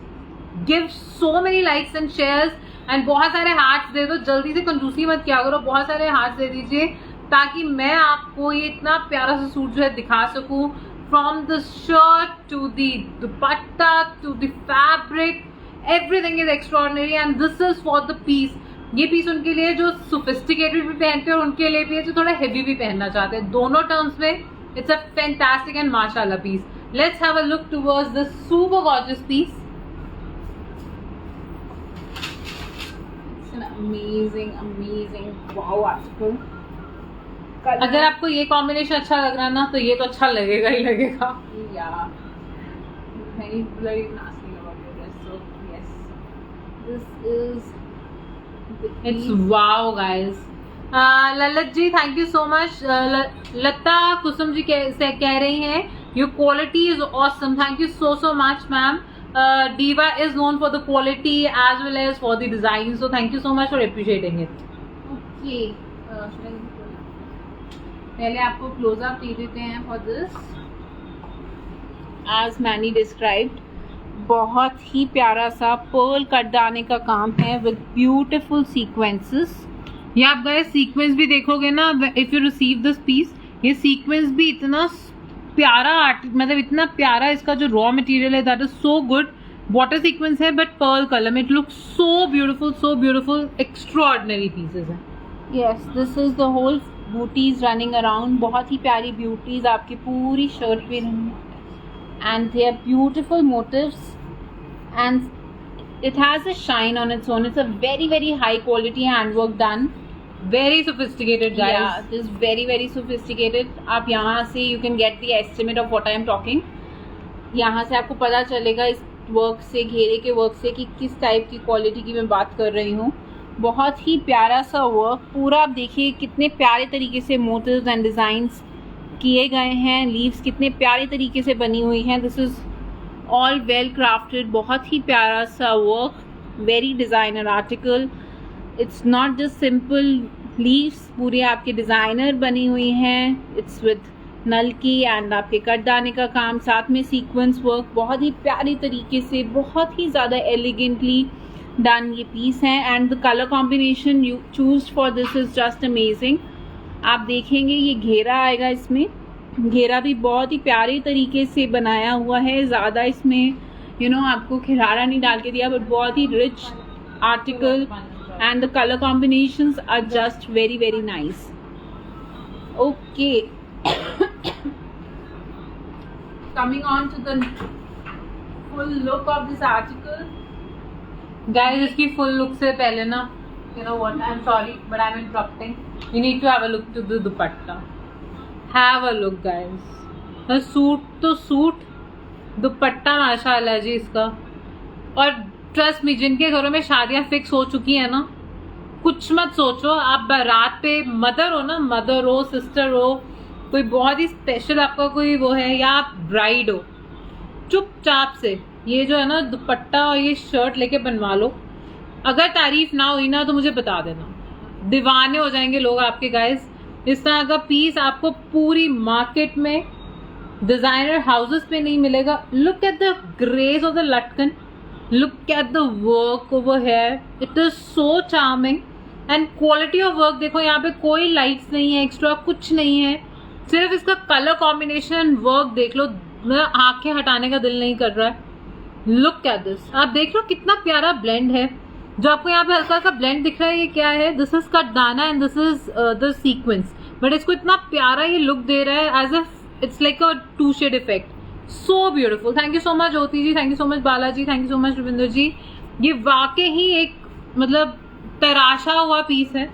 give so many likes and shares and बहुत सारे हार्ट्स दे दो। जल्दी से कंजूसी मत किया करो, बहुत सारे हार्ट्स दे दीजिए ताकि मैं आपको ये इतना प्यारा सा सूट जो है दिखा सकूं। From the shirt to the dupatta to the fabric, everything is extraordinary and this is for the piece. ये पीस उनके लिए जो sophisticated भी पहनते हैं और उनके लिए भी है जो थोड़ा heavy भी पहनना चाहते हैं। दोनों terms में it's a fantastic and mashallah piece. Let's have a look towards this super gorgeous piece. It's an amazing wow article. अगर आपको ये कॉम्बिनेशन अच्छा लग रहा है ना, तो ये तो अच्छा लगेगा ही लगेगा। It's wow guys. Lalit ji thank you so much. Lata Kusum ji कह रही हैं your quality is awesome, thank you so much ma'am. Diva is known for the quality as well as for the design, so thank you so much for appreciating it. Okay, पहले आपको close up दे देते हैं for this. As many described, बहुत ही प्यारा सा Perl कटदाने का काम है विद ब्यूटिफुल सीक्वेंसेस. ये आप गाइस सीक्वेंस भी देखोगे ना, if you receive this piece, ये सीक्वेंस भी इतना प्यारा मतलब इतना प्यारा इसका जो रॉ मटेरियल है, that is so good. Water sequence है बट पर्ल कलर में, it looks so beautiful, extraordinary pieces हैं. Yes, this is the whole booties running around. बहुत ही प्यारी ब्यूटीज आपकी पूरी शर्ट पे and they are beautiful motifs and it has a shine on its own. It's a very high quality handwork done. Very sophisticated, guys. Yeah, it is very sophisticated. आप यहाँ से you can get the estimate of what I am talking. यहाँ से आपको पता चलेगा इस work से, घेरे के वर्क से, कि किस टाइप की क्वालिटी की मैं बात कर रही हूँ. बहुत ही प्यारा सा वर्क. पूरा आप देखिए कितने प्यारे तरीके से मोटिव्स एंड डिज़ाइंस किए गए हैं. लीव्स कितने प्यारे तरीके से बनी हुई हैं. This is all well crafted. बहुत ही प्यारा सा work, very designer article. It's not just simple leaves, पूरी आपके डिज़ाइनर बनी हुई हैं. इट्स विद नलकी एंड आपके कटदाने का काम, साथ में सीक्वेंस वर्क. बहुत ही प्यारी तरीके से, बहुत ही ज़्यादा एलिगेंटली डन ये पीस है. And the colour combination you choose for this is just amazing. आप देखेंगे ये घेरा आएगा, इसमें घेरा भी बहुत ही प्यारे तरीके से बनाया हुआ है. ज़्यादा इसमें आपको खिलारा नहीं डाल के दिया, बट बहुत ही rich article and the colour combinations are just very nice. Okay, coming on to the full look of this article. Guys, इसकी फुल लुक से पहले ना, you know what, I'm sorry but I'm interrupting. You need to have a look to the dupatta. Have a look, guys. Suit तो suit, दुपट्टा माशाल्लाह जी इसका. और trust me, जिनके घरों में शादियां फिक्स हो चुकी है ना, कुछ मत सोचो. आप बारात पे मदर हो ना, मदर हो, सिस्टर हो, कोई बहुत ही स्पेशल आपका कोई वो है, या आप ब्राइड हो, चुपचाप से ये जो है ना दुपट्टा और ये शर्ट लेके बनवा लो. अगर तारीफ ना हुई ना तो मुझे बता देना, दीवाने हो जाएंगे लोग आपके. गाइस, इस तरह का पीस आपको पूरी मार्केट में डिजाइनर हाउसेस पे नहीं मिलेगा. Look at the grace of the लटकन, look at the work over here, it is so charming. And quality of work देखो, यहाँ पे कोई लाइट्स नहीं है, एक्स्ट्रा कुछ नहीं है, सिर्फ इसका कलर कॉम्बिनेशन वर्क देख लो, आंखें हटाने का दिल नहीं कर रहा है. लुक एट दिस, आप देख लो कितना प्यारा ब्लेंड है. जो आपको यहाँ पे हल्का सा ब्लेंड दिख रहा है, ये क्या है? दिस इज कटदाना and this is the sequence, but इसको इतना प्यारा ये लुक दे रहा है, as if it's like a 2 shade effect. So beautiful. Thank you so much Jyoti ji, thank you so much Balaji, thank you so much Ravinder ji. ये वाकई ही एक मतलब तराशा हुआ पीस है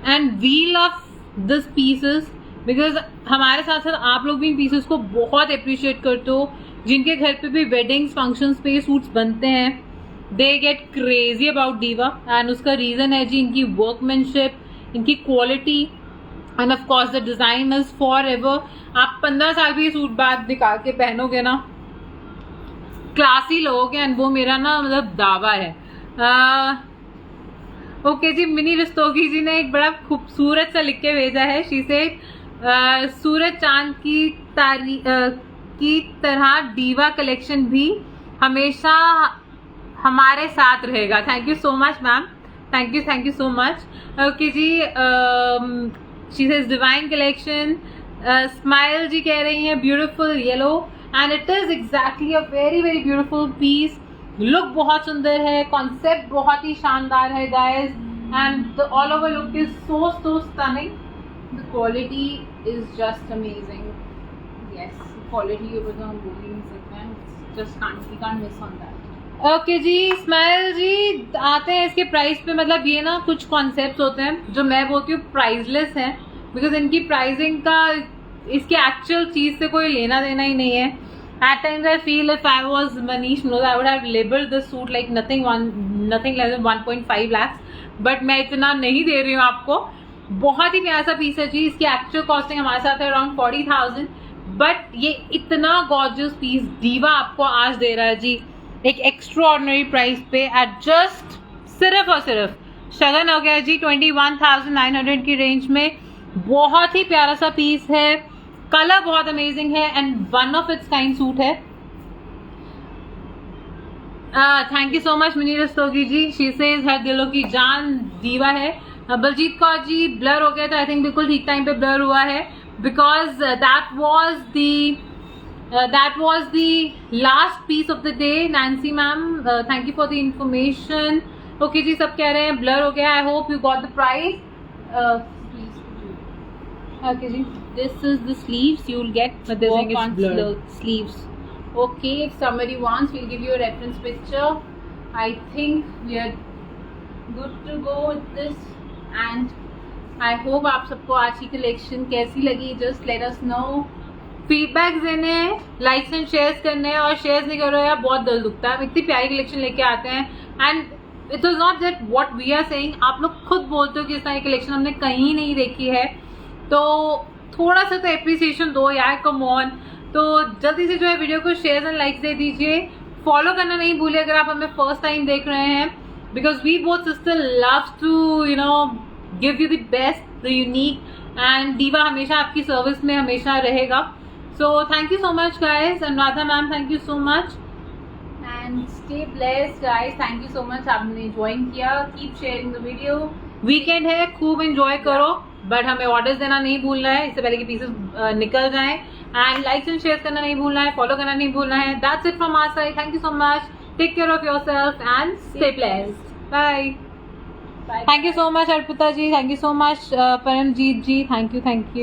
and we love this pieces because हमारे साथ साथ आप लोग भी इन पीसेस को बहुत अप्रिशिएट करते हो. जिनके घर पे भी वेडिंग्स फंक्शंस पे ये सूट्स बनते हैं, they get crazy about diva. And उसका रीज़न है जी इनकी वर्कमैनशिप, इनकी quality end of course the design is for ever. आप 15 साल भी ये सूट बाद निकाल के पहनोगे ना, क्लासी लोगे. एंड वो मेरा ना मतलब दावा है. ओके जी, मिनी रस्तोगी जी ने एक बड़ा खूबसूरत सा लिख के भेजा है. शी से सूरज चांद की तरह डीवा कलेक्शन भी हमेशा हमारे साथ रहेगा. Thank you so much ma'am, thank you so much. Okay जी, she says divine collection. Smile ji कह रही हैं beautiful yellow, and it is exactly a very beautiful piece. Look बहुत सुंदर है, कॉन्सेप्ट बहुत ही शानदार है guys, and the all over look is so stunning. The quality is just amazing. Yes, quality के ऊपर तो हम बोल ही नहीं सकते हैं. Just can't miss on that. Okay जी, स्माइल जी आते हैं इसके प्राइस पे. मतलब ये ना कुछ कॉन्सेप्ट्स होते हैं जो मैं बोलती हूँ प्राइसलेस हैं, बिकॉज इनकी प्राइसिंग का इसकी एक्चुअल चीज़ से कोई लेना देना ही नहीं है. At times I feel if I was Manish Mnoda, I would have labeled this suit like nothing less than 1.5 lakhs. But मैं इतना नहीं दे रही हूँ आपको. बहुत ही प्यारा सा पीस है जी. इसकी एक्चुअल कॉस्टिंग हमारे साथ है अराउंड 40,000, बट ये इतना गॉर्जियस पीस दीवा आपको आज दे रहा है जी एक एक्स्ट्राऑर्डिनरी प्राइस पे एट जस्ट सिर्फ और सिर्फ शगन हो गया जी 21,900 की रेंज में। बहुत ही प्यारा सा पीस है, कलर बहुत अमेजिंग है and one of its kind suit है। Thank you so much Mini Rastogi ji, she says हर दिलों की जान दीवा है। बलजीत कौर जी ब्लर हो गया था, आई थिंक बिल्कुल ठीक टाइम पे ब्लर हुआ है because that was the last piece of the day. Nancy ma'am thank you for the information. Okay जी, सब कह रहे हैं ब्लर हो गया, I hope you got the price. Okay जी, This is the sleeves. You will get But they're saying work it's on blurred. sleeves. Okay, if somebody wants, we'll give you a reference picture. I think we are good to go with this, and I hope आप सबको आज की collection कैसी लगी, just let us know. Feedback देने हैं, likes and shares करने हैं, और शेयर्स नहीं कर रहे हो यार बहुत दिल दुखता है। हम इतनी प्यारी कलेक्शन लेके आते हैं and it was not that what we are saying, आप लोग खुद बोलते हो कि इस तरह की कलेक्शन हमने कहीं नहीं देखी है, तो थोड़ा सा तो एप्रिसिएशन दो यार, कम ऑन। तो जल्दी से जो है वीडियो को शेयर एंड लाइक्स दे दीजिए, फॉलो करना नहीं भूलिए अगर आप हमें फर्स्ट टाइम देख रहे हैं, because we both sister love to you know give you the best, the unique, and Diva हमेशा आपकी सर्विस में हमेशा रहेगा। So thank you so much guys, Anuradha ma'am thank you so much And stay blessed, guys. Thank you so much. आपने join किया, keep sharing the video. Weekend है, खूब enjoy करो, बट हमें ऑर्डर्स देना नहीं भूलना है इससे पहले कि पीसेस निकल जाएं, एंड लाइक्स एंड शेयर करना नहीं भूलना है, फॉलो करना नहीं भूलना है। That's it from our side, thank you so much, take care of yourself and stay blessed, bye. Bye. Thank you so much Arpita ji, thank you so much Paramjit ji, thank you.